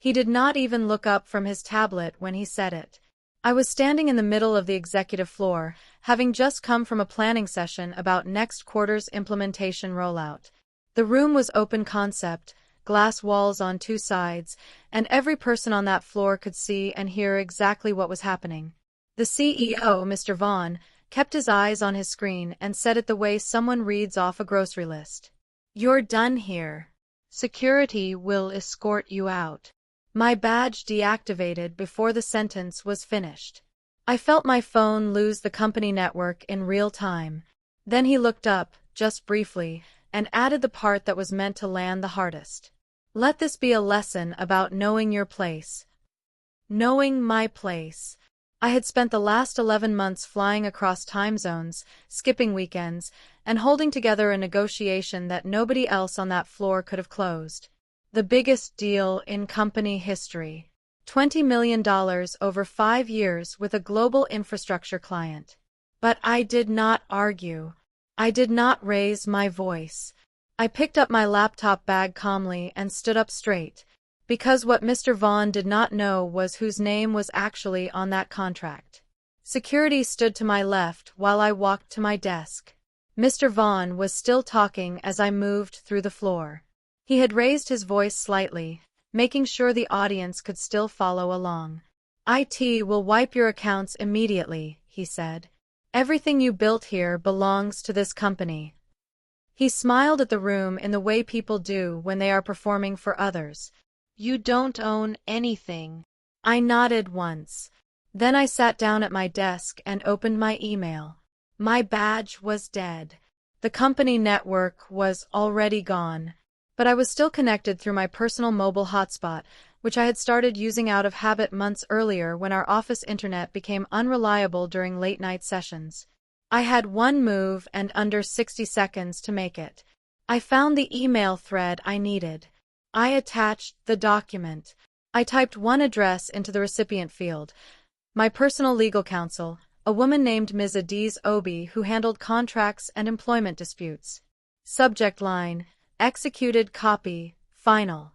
He did not even look up from his tablet when he said it. I was standing in the middle of the executive floor, having just come from a planning session about next quarter's implementation rollout. The room was open concept, glass walls on two sides, and every person on that floor could see and hear exactly what was happening. The CEO, Mr. Vaughn, kept his eyes on his screen and said it the way someone reads off a grocery list. "You're done here. Security will escort you out." My badge deactivated before the sentence was finished. I felt my phone lose the company network in real time. Then he looked up, just briefly, and added the part that was meant to land the hardest. "Let this be a lesson about knowing your place." Knowing my place. I had spent the last 11 months flying across time zones, skipping weekends, and holding together a negotiation that nobody else on that floor could have closed. The biggest deal in company history. $20 million over 5 years with a global infrastructure client. But I did not argue. I did not raise my voice. I picked up my laptop bag calmly and stood up straight, because what Mr. Vaughn did not know was whose name was actually on that contract. Security stood to my left while I walked to my desk. Mr. Vaughn was still talking as I moved through the floor. He had raised his voice slightly, making sure the audience could still follow along. "IT will wipe your accounts immediately," he said. "Everything you built here belongs to this company." He smiled at the room in the way people do when they are performing for others. "You don't own anything." I nodded once. Then I sat down at my desk and opened my email. My badge was dead. The company network was already gone. But I was still connected through my personal mobile hotspot, which I had started using out of habit months earlier when our office internet became unreliable during late-night sessions. I had one move and under 60 seconds to make it. I found the email thread I needed. I attached the document. I typed one address into the recipient field. My personal legal counsel, a woman named Ms. Adiz Obi, who handled contracts and employment disputes. Subject line: executed copy, final.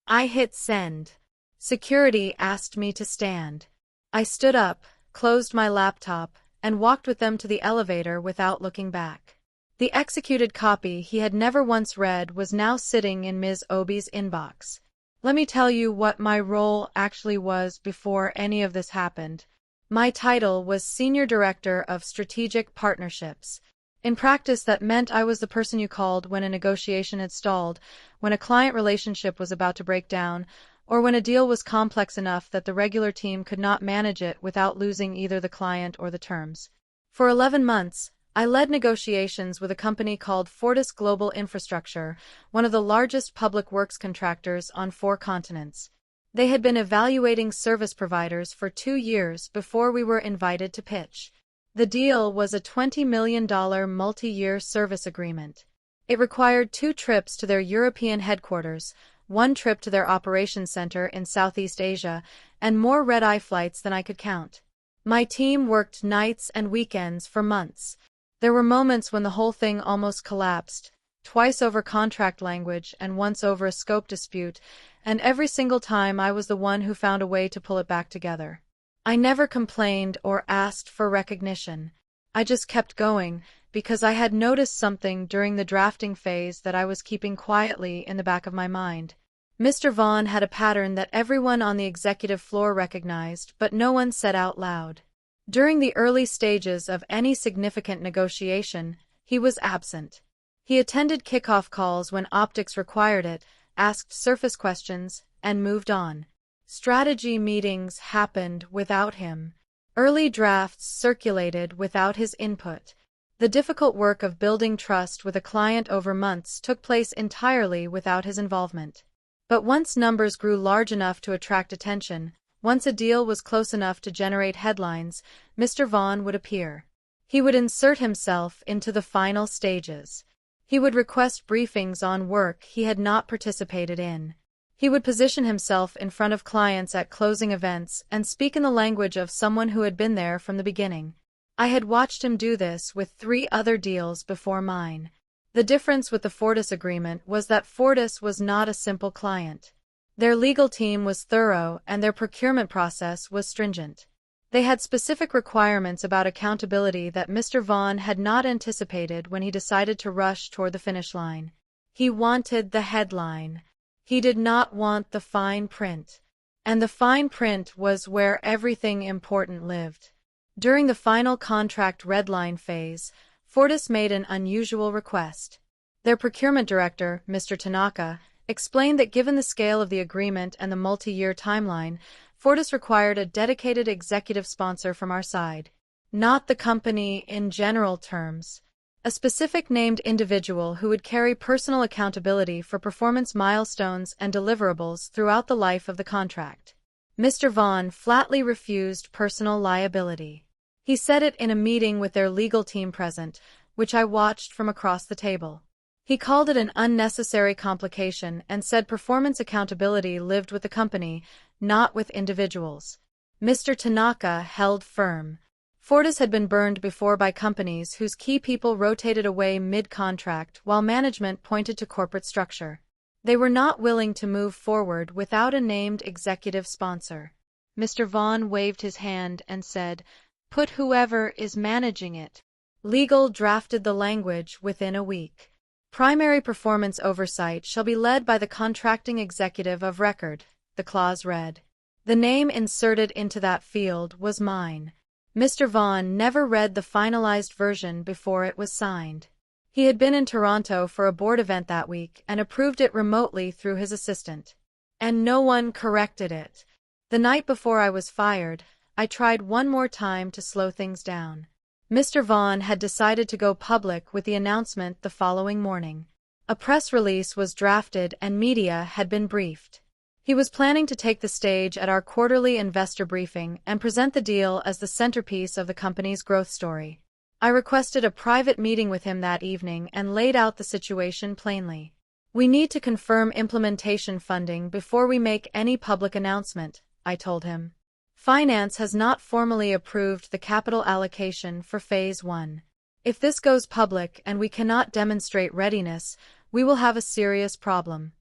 I hit send. Security asked me to stand. I stood up, closed my laptop, and walked with them to the elevator without looking back. The executed copy he had never once read was now sitting in Ms. Obi's inbox. Let me tell you what my role actually was before any of this happened. My title was Senior Director of Strategic Partnerships. In practice, that meant I was the person you called when a negotiation had stalled, when a client relationship was about to break down, or when a deal was complex enough that the regular team could not manage it without losing either the client or the terms. For 11 months, I led negotiations with a company called Fortis Global Infrastructure, one of the largest public works contractors on 4 continents. They had been evaluating service providers for 2 years before we were invited to pitch. The deal was a $20 million multi-year service agreement. It required 2 trips to their European headquarters, 1 trip to their operations center in Southeast Asia, and more red-eye flights than I could count. My team worked nights and weekends for months. There were moments when the whole thing almost collapsed, twice over contract language and once over a scope dispute, and every single time I was the one who found a way to pull it back together. I never complained or asked for recognition. I just kept going, because I had noticed something during the drafting phase that I was keeping quietly in the back of my mind. Mr. Vaughn had a pattern that everyone on the executive floor recognized, but no one said out loud. During the early stages of any significant negotiation, he was absent. He attended kickoff calls when optics required it, asked surface questions, and moved on. Strategy meetings happened without him. Early drafts circulated without his input. The difficult work of building trust with a client over months took place entirely without his involvement. But once numbers grew large enough to attract attention, once a deal was close enough to generate headlines, Mr. Vaughn would appear. He would insert himself into the final stages. He would request briefings on work he had not participated in. He would position himself in front of clients at closing events and speak in the language of someone who had been there from the beginning. I had watched him do this with 3 other deals before mine. The difference with the Fortis agreement was that Fortis was not a simple client. Their legal team was thorough and their procurement process was stringent. They had specific requirements about accountability that Mr. Vaughn had not anticipated when he decided to rush toward the finish line. He wanted the headline. He did not want the fine print. And the fine print was where everything important lived. During the final contract redline phase, Fortis made an unusual request. Their procurement director, Mr. Tanaka, explained that given the scale of the agreement and the multi-year timeline, Fortis required a dedicated executive sponsor from our side. Not the company in general terms. A specific named individual who would carry personal accountability for performance milestones and deliverables throughout the life of the contract. Mr. Vaughn flatly refused personal liability. He said it in a meeting with their legal team present, which I watched from across the table. He called it an unnecessary complication and said performance accountability lived with the company, not with individuals. Mr. Tanaka held firm. Fortis had been burned before by companies whose key people rotated away mid-contract while management pointed to corporate structure. They were not willing to move forward without a named executive sponsor. Mr. Vaughn waved his hand and said, "Put whoever is managing it." Legal drafted the language within a week. Primary performance oversight shall be led by the contracting executive of record, the clause read. The name inserted into that field was mine. Mr. Vaughn never read the finalized version before it was signed. He had been in Toronto for a board event that week and approved it remotely through his assistant. And no one corrected it. The night before I was fired, I tried one more time to slow things down. Mr. Vaughn had decided to go public with the announcement the following morning. A press release was drafted and media had been briefed. He was planning to take the stage at our quarterly investor briefing and present the deal as the centerpiece of the company's growth story. I requested a private meeting with him that evening and laid out the situation plainly. "We need to confirm implementation funding before we make any public announcement," I told him. "Finance has not formally approved the capital allocation for Phase 1. If this goes public and we cannot demonstrate readiness, we will have a serious problem."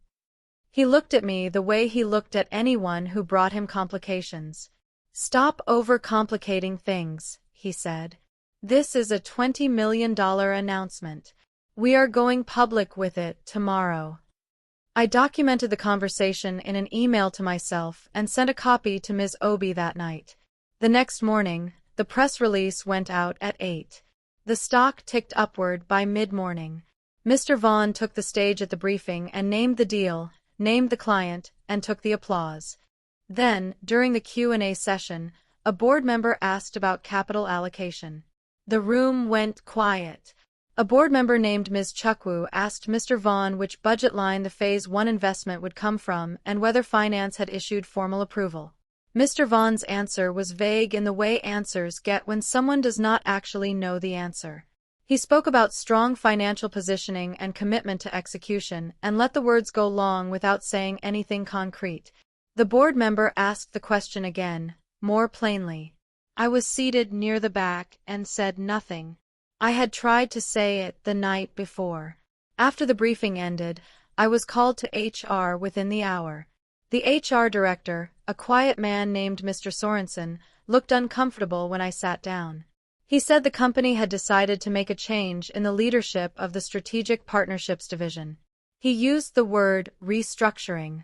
He looked at me the way he looked at anyone who brought him complications. "Stop overcomplicating things," he said. "This is a $20 million announcement. We are going public with it tomorrow." I documented the conversation in an email to myself and sent a copy to Ms. Obi that night. The next morning, the press release went out at 8. The stock ticked upward by mid-morning. Mr. Vaughn took the stage at the briefing and named the deal, named the client, and took the applause. Then, during the Q&A session, a board member asked about capital allocation. The room went quiet. A board member named Ms. Chukwu asked Mr. Vaughn which budget line the Phase 1 investment would come from and whether finance had issued formal approval. Mr. Vaughn's answer was vague in the way answers get when someone does not actually know the answer. He spoke about strong financial positioning and commitment to execution and let the words go long without saying anything concrete. The board member asked the question again, more plainly. I was seated near the back and said nothing. I had tried to say it the night before. After the briefing ended, I was called to HR within the hour. The HR director, a quiet man named Mr. Sorensen, looked uncomfortable when I sat down. He said the company had decided to make a change in the leadership of the Strategic Partnerships Division. He used the word restructuring.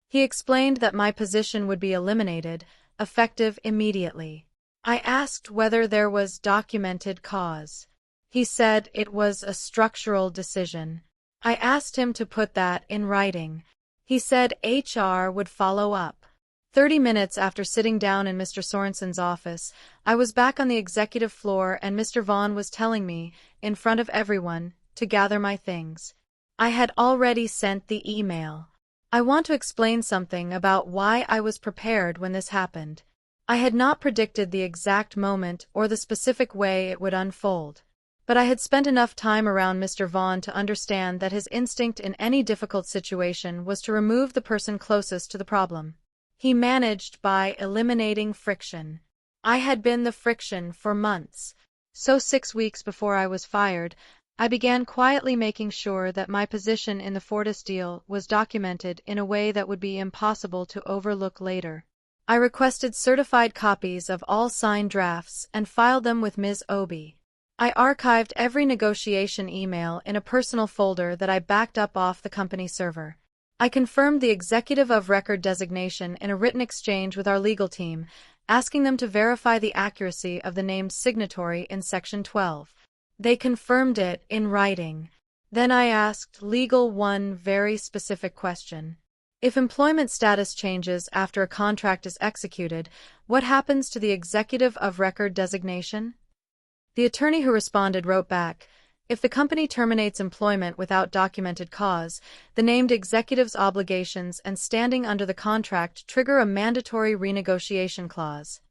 He explained that my position would be eliminated, effective immediately. I asked whether there was documented cause. He said it was a structural decision. I asked him to put that in writing. He said HR would follow up. 30 minutes after sitting down in Mr. Sorensen's office, I was back on the executive floor and Mr. Vaughn was telling me, in front of everyone, to gather my things. I had already sent the email. I want to explain something about why I was prepared when this happened. I had not predicted the exact moment or the specific way it would unfold. But I had spent enough time around Mr. Vaughn to understand that his instinct in any difficult situation was to remove the person closest to the problem. He managed by eliminating friction. I had been the friction for months. So 6 weeks before I was fired, I began quietly making sure that my position in the Fortis deal was documented in a way that would be impossible to overlook later. I requested certified copies of all signed drafts and filed them with Ms. Obi. I archived every negotiation email in a personal folder that I backed up off the company server. I confirmed the executive of record designation in a written exchange with our legal team, asking them to verify the accuracy of the named signatory in Section 12. They confirmed it in writing. Then I asked legal one very specific question. If employment status changes after a contract is executed, what happens to the executive of record designation? The attorney who responded wrote back, if the company terminates employment without documented cause, the named executive's obligations and standing under the contract trigger a mandatory renegotiation clause.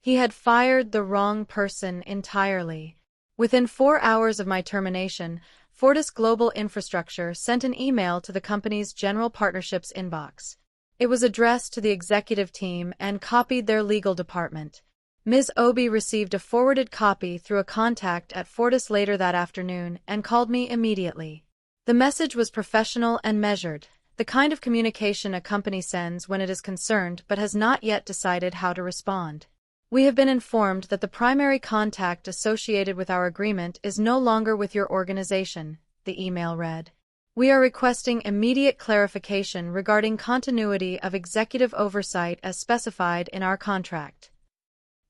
He had fired the wrong person entirely. Within 4 hours of my termination, Fortis Global Infrastructure sent an email to the company's general partnerships inbox. It was addressed to the executive team and copied their legal department. Ms. Obi received a forwarded copy through a contact at Fortis later that afternoon and called me immediately. The message was professional and measured, the kind of communication a company sends when it is concerned but has not yet decided how to respond. We have been informed that the primary contact associated with our agreement is no longer with your organization, the email read. We are requesting immediate clarification regarding continuity of executive oversight as specified in our contract.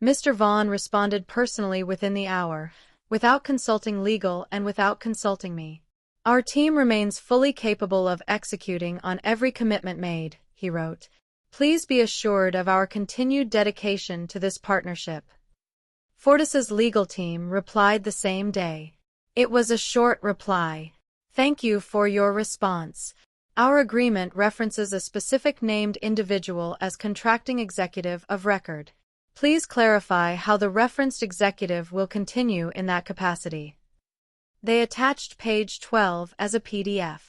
Mr. Vaughn responded personally within the hour, without consulting legal and without consulting me. Our team remains fully capable of executing on every commitment made, he wrote. Please be assured of our continued dedication to this partnership. Fortis's legal team replied the same day. It was a short reply. Thank you for your response. Our agreement references a specific named individual as contracting executive of record. Please clarify how the referenced executive will continue in that capacity. They attached page 12 as a PDF.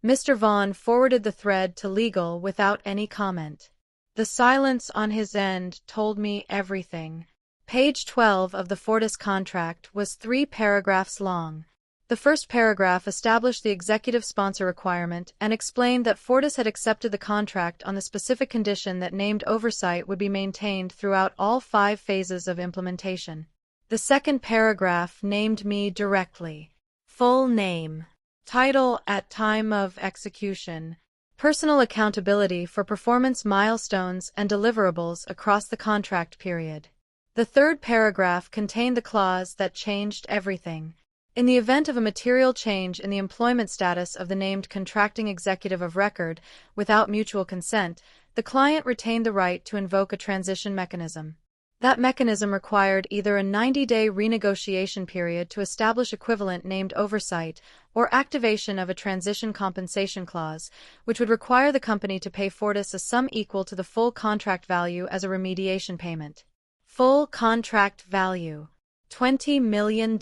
Mr. Vaughn forwarded the thread to legal without any comment. The silence on his end told me everything. Page 12 of the Fortis contract was 3 paragraphs long. The first paragraph established the executive sponsor requirement and explained that Fortis had accepted the contract on the specific condition that named oversight would be maintained throughout all 5 phases of implementation. The second paragraph named me directly. Full name. Title at time of execution. Personal accountability for performance milestones and deliverables across the contract period. The third paragraph contained the clause that changed everything. In the event of a material change in the employment status of the named contracting executive of record, without mutual consent, the client retained the right to invoke a transition mechanism. That mechanism required either a 90-day renegotiation period to establish equivalent named oversight or activation of a transition compensation clause, which would require the company to pay Fortis a sum equal to the full contract value as a remediation payment. Full contract value. $20 million.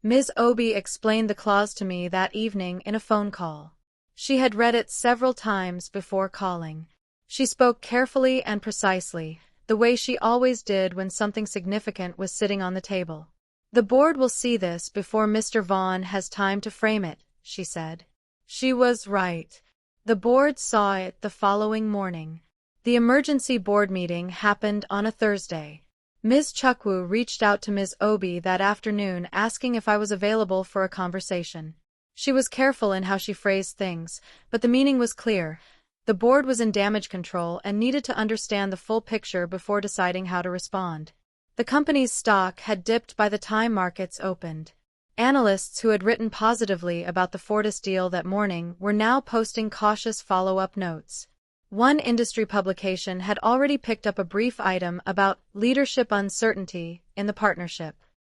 Ms. Obi explained the clause to me that evening in a phone call. She had read it several times before calling. She spoke carefully and precisely, the way she always did when something significant was sitting on the table. The board will see this before Mr. Vaughn has time to frame it, she said. She was right. The board saw it the following morning. The emergency board meeting happened on a Thursday. Ms. Chukwu reached out to Ms. Obi that afternoon asking if I was available for a conversation. She was careful in how she phrased things, but the meaning was clear. The board was in damage control and needed to understand the full picture before deciding how to respond. The company's stock had dipped by the time markets opened. Analysts who had written positively about the Fortis deal that morning were now posting cautious follow-up notes. One industry publication had already picked up a brief item about leadership uncertainty in the partnership.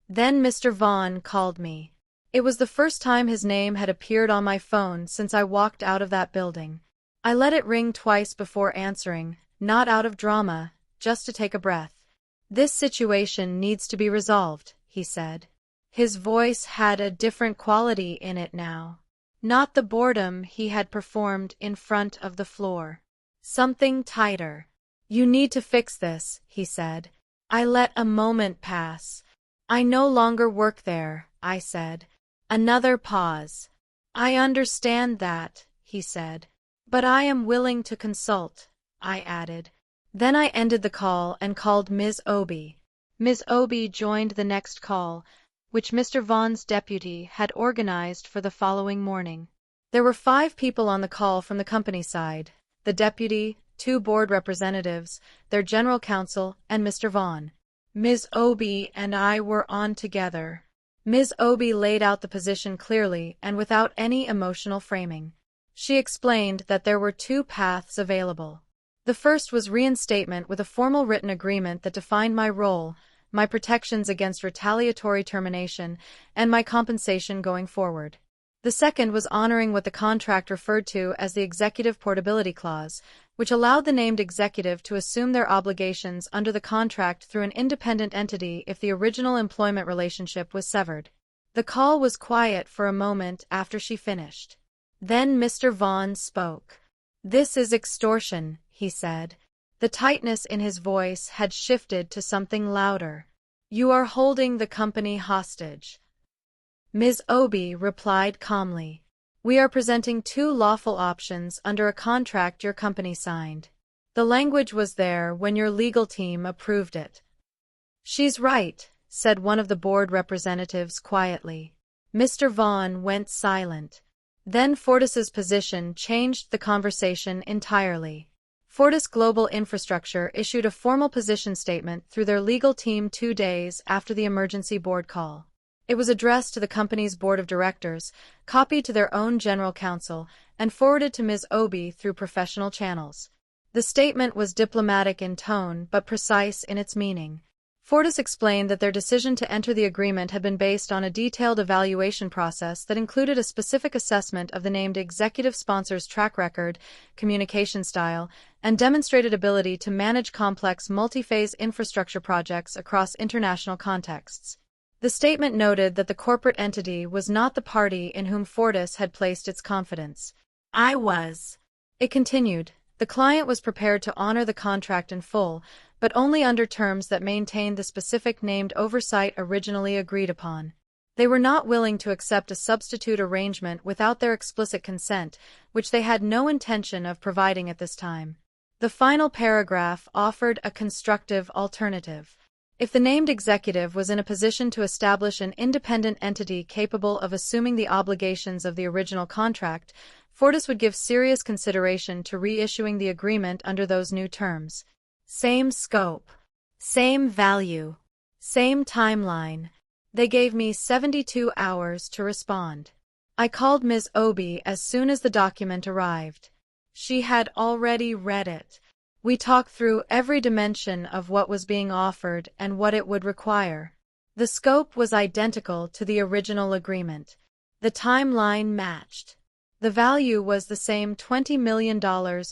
Then Mr. Vaughn called me. It was the first time his name had appeared on my phone since I walked out of that building. I let it ring twice before answering, not out of drama, just to take a breath. This situation needs to be resolved, he said. His voice had a different quality in it now. Not the boredom he had performed in front of the floor. Something tighter. You need to fix this, he said. I let a moment pass. I no longer work there, I said. Another pause. "I understand that," he said. "But I am willing to consult," I added. Then I ended the call and called Ms. Obi. Ms. Obi joined the next call, which Mr. Vaughn's deputy had organized for the following morning. There were 5 people on the call from the company side: the deputy, 2 board representatives, their general counsel, and Mr. Vaughn. Ms. Obi and I were on together. Ms. Obi laid out the position clearly and without any emotional framing. She explained that there were 2 paths available. The first was reinstatement with a formal written agreement that defined my role, my protections against retaliatory termination, and my compensation going forward. The second was honoring what the contract referred to as the Executive Portability Clause, which allowed the named executive to assume their obligations under the contract through an independent entity if the original employment relationship was severed. The call was quiet for a moment after she finished. Then Mr. Vaughn spoke. "This is extortion," he said. The tightness in his voice had shifted to something louder. "You are holding the company hostage." Ms. Obi replied calmly. "We are presenting 2 lawful options under a contract your company signed. The language was there when your legal team approved it." "She's right," said one of the board representatives quietly. Mr. Vaughn went silent. Then Fortis's position changed the conversation entirely. Fortis Global Infrastructure issued a formal position statement through their legal team 2 days after the emergency board call. It was addressed to the company's board of directors, copied to their own general counsel, and forwarded to Ms. Obi through professional channels. The statement was diplomatic in tone but precise in its meaning. Fortis explained that their decision to enter the agreement had been based on a detailed evaluation process that included a specific assessment of the named executive sponsor's track record, communication style, and demonstrated ability to manage complex multi-phase infrastructure projects across international contexts. The statement noted that the corporate entity was not the party in whom Fortis had placed its confidence. "I was," it continued. "The client was prepared to honor the contract in full, but only under terms that maintained the specific named oversight originally agreed upon. They were not willing to accept a substitute arrangement without their explicit consent, which they had no intention of providing at this time." The final paragraph offered a constructive alternative. If the named executive was in a position to establish an independent entity capable of assuming the obligations of the original contract, Fortis would give serious consideration to reissuing the agreement under those new terms. Same scope, same value, same timeline. They gave me 72 hours to respond. I called Ms. Obi as soon as the document arrived. She had already read it. We talked through every dimension of what was being offered and what it would require. The scope was identical to the original agreement. The timeline matched. The value was the same $20 million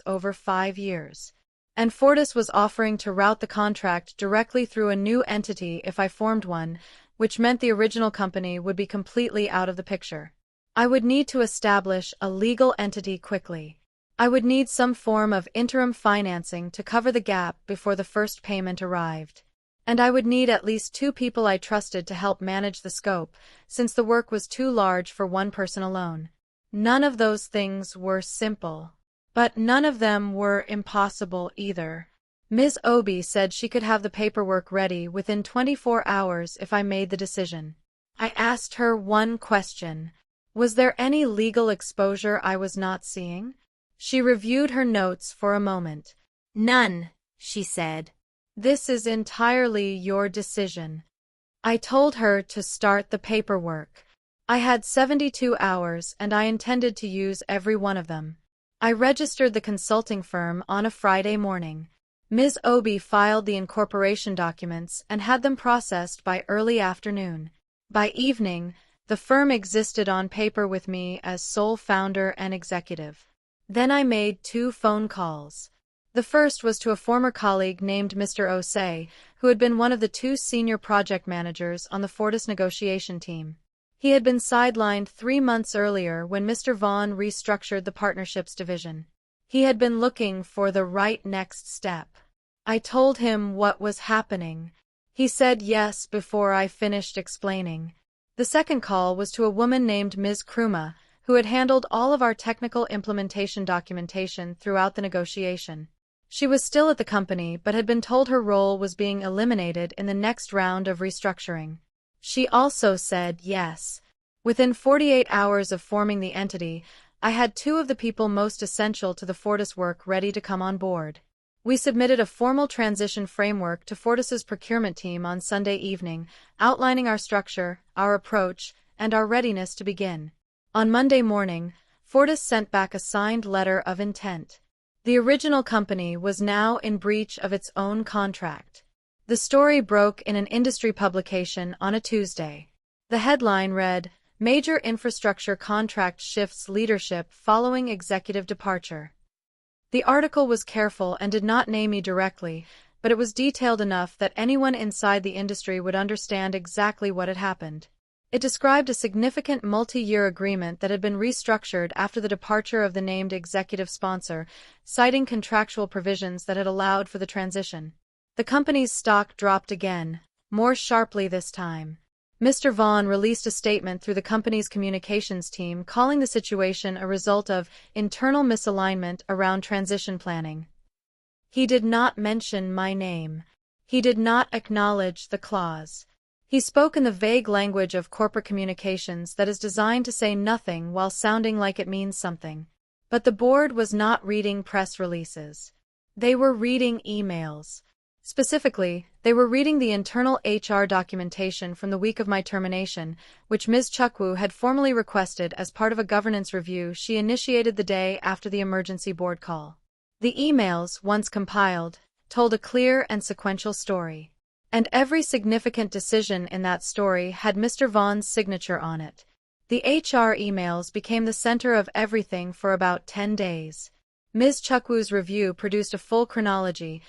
over 5 years. And Fortis was offering to route the contract directly through a new entity if I formed one, which meant the original company would be completely out of the picture. I would need to establish a legal entity quickly. I would need some form of interim financing to cover the gap before the first payment arrived. And I would need at least 2 people I trusted to help manage the scope, since the work was too large for one person alone. None of those things were simple. But none of them were impossible either. Ms. Obi said she could have the paperwork ready within 24 hours if I made the decision. I asked her one question. Was there any legal exposure I was not seeing? She reviewed her notes for a moment. "None," she said. "This is entirely your decision." I told her to start the paperwork. I had 72 hours and I intended to use every one of them. I registered the consulting firm on a Friday morning. Ms. Obi filed the incorporation documents and had them processed by early afternoon. By evening, the firm existed on paper with me as sole founder and executive. Then I made 2 phone calls. The first was to a former colleague named Mr. Osei, who had been one of the 2 senior project managers on the Fortis negotiation team. He had been sidelined 3 months earlier when Mr. Vaughn restructured the partnerships division. He had been looking for the right next step. I told him what was happening. He said yes before I finished explaining. The second call was to a woman named Ms. Kruma, who had handled all of our technical implementation documentation throughout the negotiation. She was still at the company but had been told her role was being eliminated in the next round of restructuring. She also said yes. Within 48 hours of forming the entity, I had two of the people most essential to the Fortis work ready to come on board. We submitted a formal transition framework to Fortis's procurement team on Sunday evening, outlining our structure, our approach, and our readiness to begin. On Monday morning, Fortis sent back a signed letter of intent. The original company was now in breach of its own contract. The story broke in an industry publication on a Tuesday. The headline read, "Major Infrastructure Contract Shifts Leadership Following Executive Departure." The article was careful and did not name me directly, but it was detailed enough that anyone inside the industry would understand exactly what had happened. It described a significant multi-year agreement that had been restructured after the departure of the named executive sponsor, citing contractual provisions that had allowed for the transition. The company's stock dropped again, more sharply this time. Mr. Vaughn released a statement through the company's communications team calling the situation a result of internal misalignment around transition planning. He did not mention my name. He did not acknowledge the clause. He spoke in the vague language of corporate communications that is designed to say nothing while sounding like it means something. But the board was not reading press releases. They were reading emails. Specifically, they were reading the internal HR documentation from the week of my termination, which Ms. Chukwu had formally requested as part of a governance review she initiated the day after the emergency board call. The emails, once compiled, told a clear and sequential story. And every significant decision in that story had Mr. Vaughn's signature on it. The HR emails became the center of everything for about 10 days. Ms. Chukwu's review produced a full chronology,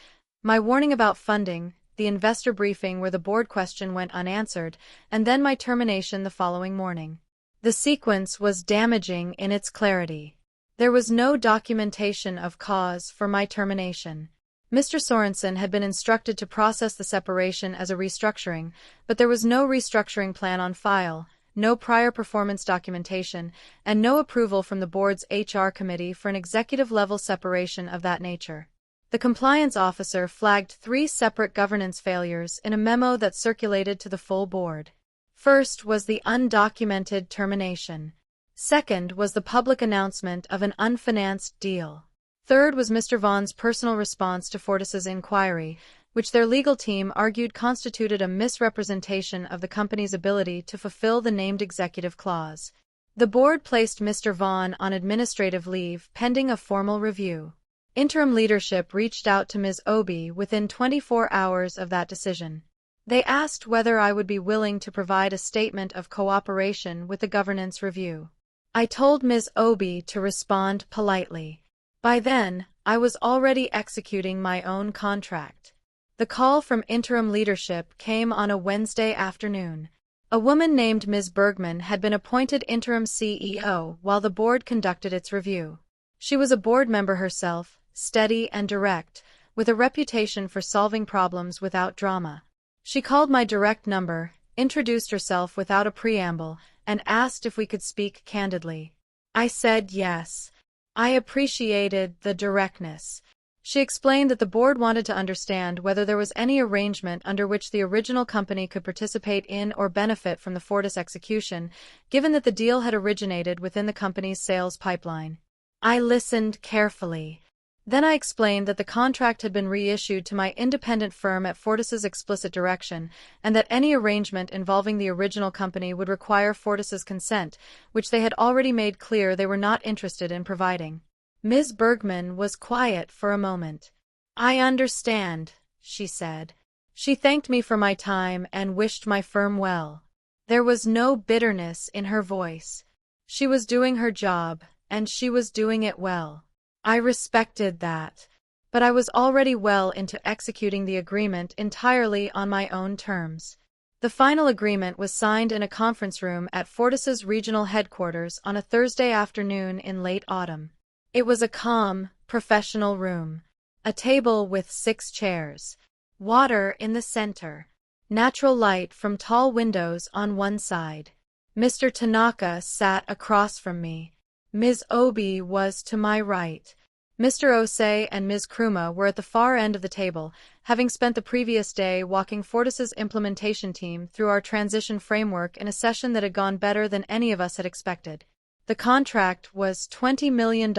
my warning about funding, the investor briefing where the board question went unanswered, and then my termination the following morning. The sequence was damaging in its clarity. There was no documentation of cause for my termination. Mr. Sorensen had been instructed to process the separation as a restructuring, but there was no restructuring plan on file, no prior performance documentation, and no approval from the board's HR committee for an executive-level separation of that nature. The compliance officer flagged 3 separate governance failures in a memo that circulated to the full board. First was the undocumented termination. Second was the public announcement of an unfinanced deal. Third was Mr. Vaughn's personal response to Fortis's inquiry, which their legal team argued constituted a misrepresentation of the company's ability to fulfill the named executive clause. The board placed Mr. Vaughn on administrative leave pending a formal review. Interim leadership reached out to Ms. Obi within 24 hours of that decision. They asked whether I would be willing to provide a statement of cooperation with the governance review. I told Ms. Obi to respond politely. By then, I was already executing my own contract. The call from interim leadership came on a Wednesday afternoon. A woman named Ms. Bergman had been appointed interim CEO while the board conducted its review. She was a board member herself, steady and direct, with a reputation for solving problems without drama. She called my direct number, introduced herself without a preamble, and asked if we could speak candidly. I said yes. I appreciated the directness. She explained that the board wanted to understand whether there was any arrangement under which the original company could participate in or benefit from the Fortis execution, given that the deal had originated within the company's sales pipeline. I listened carefully. Then I explained that the contract had been reissued to my independent firm at Fortis's explicit direction, and that any arrangement involving the original company would require Fortis's consent, which they had already made clear they were not interested in providing. Ms. Bergman was quiet for a moment. "I understand," she said. She thanked me for my time and wished my firm well. There was no bitterness in her voice. She was doing her job, and she was doing it well. I respected that. But I was already well into executing the agreement entirely on my own terms. The final agreement was signed in a conference room at Fortis's regional headquarters on a Thursday afternoon in late autumn. It was a calm, professional room. A table with 6 chairs. Water in the center. Natural light from tall windows on one side. Mr. Tanaka sat across from me. Ms. Obi was to my right. Mr. Osei and Ms. Kruma were at the far end of the table, having spent the previous day walking Fortis's implementation team through our transition framework in a session that had gone better than any of us had expected. The contract was $20 million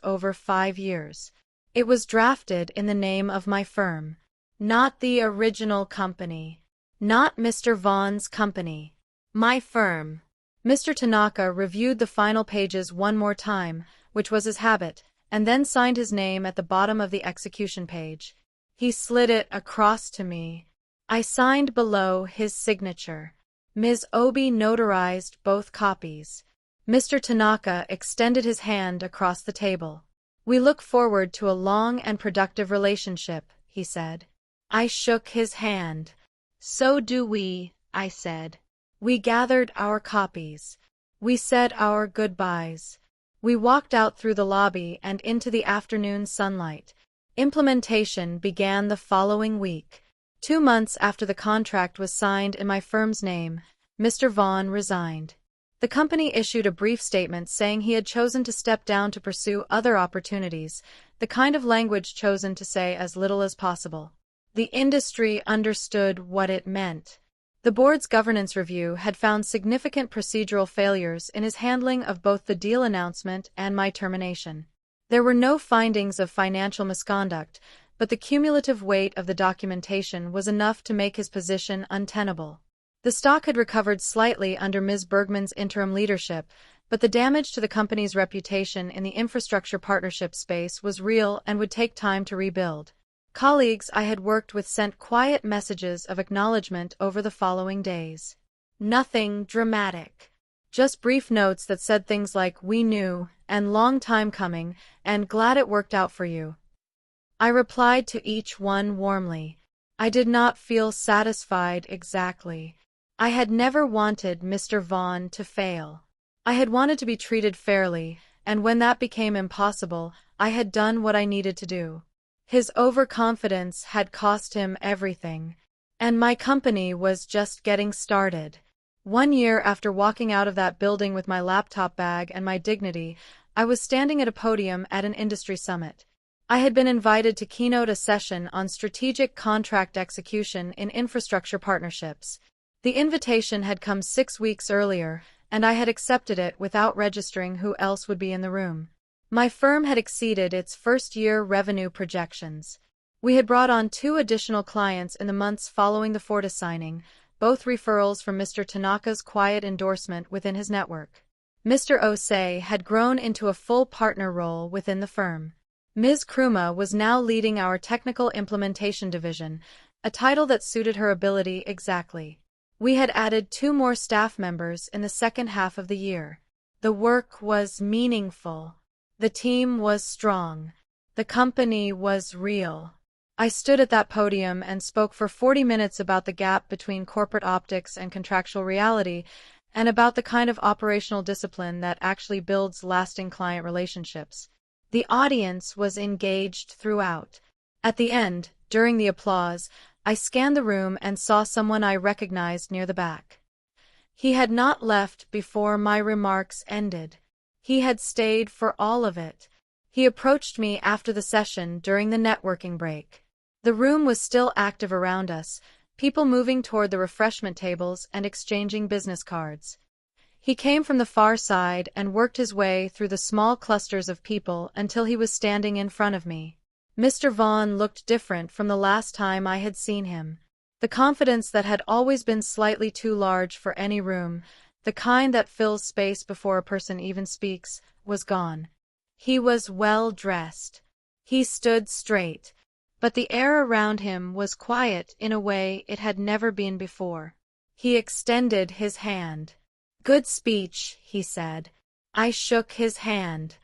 over 5 years. It was drafted in the name of my firm. Not the original company. Not Mr. Vaughn's company. My firm. Mr. Tanaka reviewed the final pages one more time, which was his habit, and then signed his name at the bottom of the execution page. He slid it across to me. I signed below his signature. Ms. Obi notarized both copies. Mr. Tanaka extended his hand across the table. We look forward to a long and productive relationship, he said. I shook his hand. So do we, I said. We gathered our copies. We said our goodbyes. We walked out through the lobby and into the afternoon sunlight. Implementation began the following week. 2 months after the contract was signed in my firm's name, Mr. Vaughn resigned. The company issued a brief statement saying he had chosen to step down to pursue other opportunities, the kind of language chosen to say as little as possible. The industry understood what it meant. The board's governance review had found significant procedural failures in his handling of both the deal announcement and my termination. There were no findings of financial misconduct, but the cumulative weight of the documentation was enough to make his position untenable. The stock had recovered slightly under Ms. Bergman's interim leadership, but the damage to the company's reputation in the infrastructure partnership space was real and would take time to rebuild. Colleagues I had worked with sent quiet messages of acknowledgement over the following days. Nothing dramatic. Just brief notes that said things like, "We knew," and "Long time coming," and "Glad it worked out for you." I replied to each one warmly. I did not feel satisfied exactly. I had never wanted Mr. Vaughn to fail. I had wanted to be treated fairly, and when that became impossible, I had done what I needed to do. His overconfidence had cost him everything, and my company was just getting started. 1 year after walking out of that building with my laptop bag and my dignity, I was standing at a podium at an industry summit. I had been invited to keynote a session on strategic contract execution in infrastructure partnerships. The invitation had come 6 weeks earlier, and I had accepted it without registering who else would be in the room. My firm had exceeded its first-year revenue projections. We had brought on 2 additional clients in the months following the Fortis signing, both referrals from Mr. Tanaka's quiet endorsement within his network. Mr. Osei had grown into a full partner role within the firm. Ms. Kruma was now leading our technical implementation division, a title that suited her ability exactly. We had added 2 more staff members in the second half of the year. The work was meaningful. The team was strong. The company was real. I stood at that podium and spoke for 40 minutes about the gap between corporate optics and contractual reality, and about the kind of operational discipline that actually builds lasting client relationships. The audience was engaged throughout. At the end, during the applause, I scanned the room and saw someone I recognized near the back. He had not left before my remarks ended. He had stayed for all of it. He approached me after the session during the networking break. The room was still active around us, people moving toward the refreshment tables and exchanging business cards. He came from the far side and worked his way through the small clusters of people until he was standing in front of me. Mr. Vaughn looked different from the last time I had seen him. The confidence that had always been slightly too large for any room, the kind that fills space before a person even speaks, was gone. He was well dressed. He stood straight, but the air around him was quiet in a way it had never been before. He extended his hand. "Good speech," he said. I shook his hand.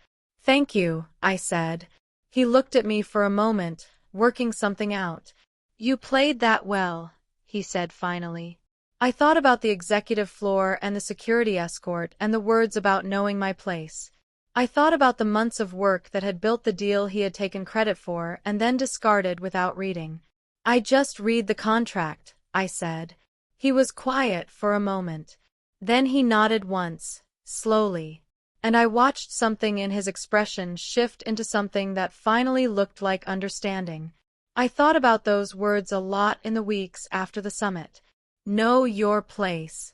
"Thank you," I said. He looked at me for a moment, working something out. "You played that well," he said finally. I thought about the executive floor and the security escort and the words about knowing my place. I thought about the months of work that had built the deal he had taken credit for and then discarded without reading. "I just read the contract," I said. He was quiet for a moment. Then he nodded once, slowly, and I watched something in his expression shift into something that finally looked like understanding. I thought about those words a lot in the weeks after the summit. Know your place.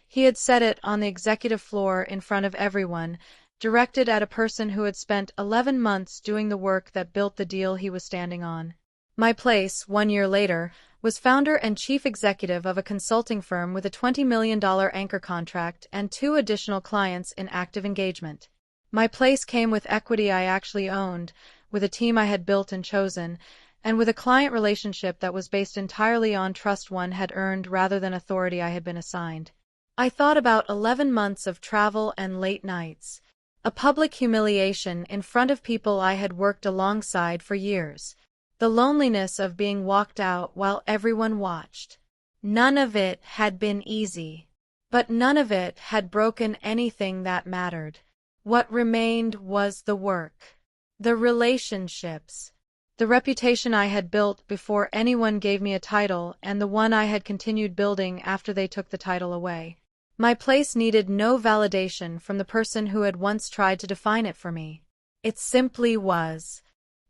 He had said it on the executive floor in front of everyone, directed at a person who had spent 11 months doing the work that built the deal he was standing on. My place, 1 year later, was founder and chief executive of a consulting firm with a $20 million anchor contract and 2 additional clients in active engagement. My place came with equity I actually owned, with a team I had built and chosen, and with a client relationship that was based entirely on trust one had earned rather than authority I had been assigned. I thought about 11 months of travel and late nights, a public humiliation in front of people I had worked alongside for years, the loneliness of being walked out while everyone watched. None of it had been easy, but none of it had broken anything that mattered. What remained was the work, the relationships, the reputation I had built before anyone gave me a title, and the one I had continued building after they took the title away. My place needed no validation from the person who had once tried to define it for me. It simply was.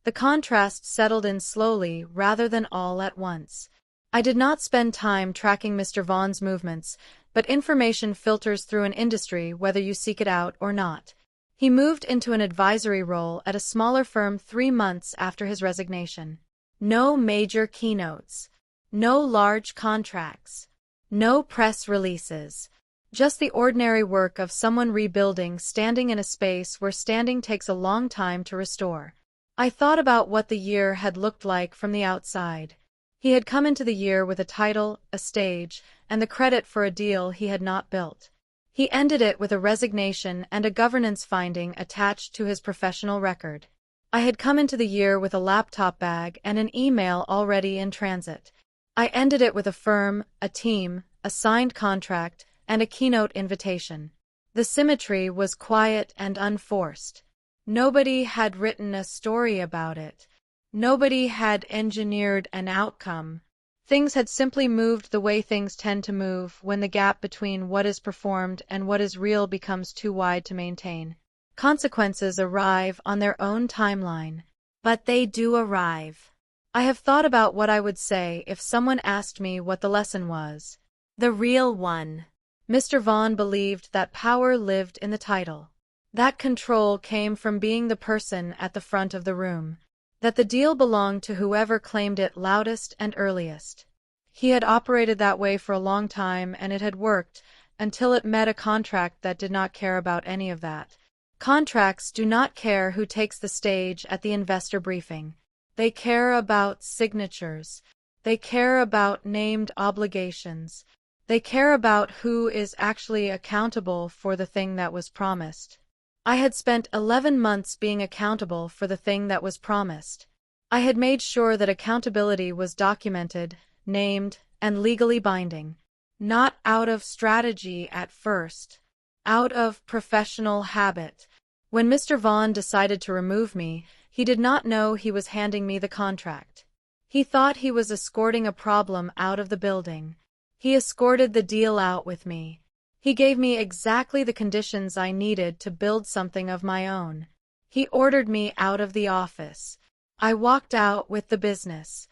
The contrast settled in slowly rather than all at once. I did not spend time tracking Mr. Vaughn's movements, but information filters through an industry whether you seek it out or not. He moved into an advisory role at a smaller firm 3 months after his resignation. No major keynotes, no large contracts, no press releases. Just the ordinary work of someone rebuilding, standing in a space where standing takes a long time to restore. I thought about what the year had looked like from the outside. He had come into the year with a title, a stage, and the credit for a deal he had not built. He ended it with a resignation and a governance finding attached to his professional record. I had come into the year with a laptop bag and an email already in transit. I ended it with a firm, a team, a signed contract, and a keynote invitation. The symmetry was quiet and unforced. Nobody had written a story about it. Nobody had engineered an outcome. Things had simply moved the way things tend to move when the gap between what is performed and what is real becomes too wide to maintain. Consequences arrive on their own timeline. But they do arrive. I have thought about what I would say if someone asked me what the lesson was. The real one. Mr. Vaughn believed that power lived in the title. That control came from being the person at the front of the room. That the deal belonged to whoever claimed it loudest and earliest. He had operated that way for a long time, and it had worked, until it met a contract that did not care about any of that. Contracts do not care who takes the stage at the investor briefing. They care about signatures. They care about named obligations. They care about who is actually accountable for the thing that was promised. I had spent 11 months being accountable for the thing that was promised. I had made sure that accountability was documented, named, and legally binding. Not out of strategy at first. Out of professional habit. When Mr. Vaughn decided to remove me, he did not know he was handing me the contract. He thought he was escorting a problem out of the building. He escorted the deal out with me. He gave me exactly the conditions I needed to build something of my own. He ordered me out of the office. I walked out with the business.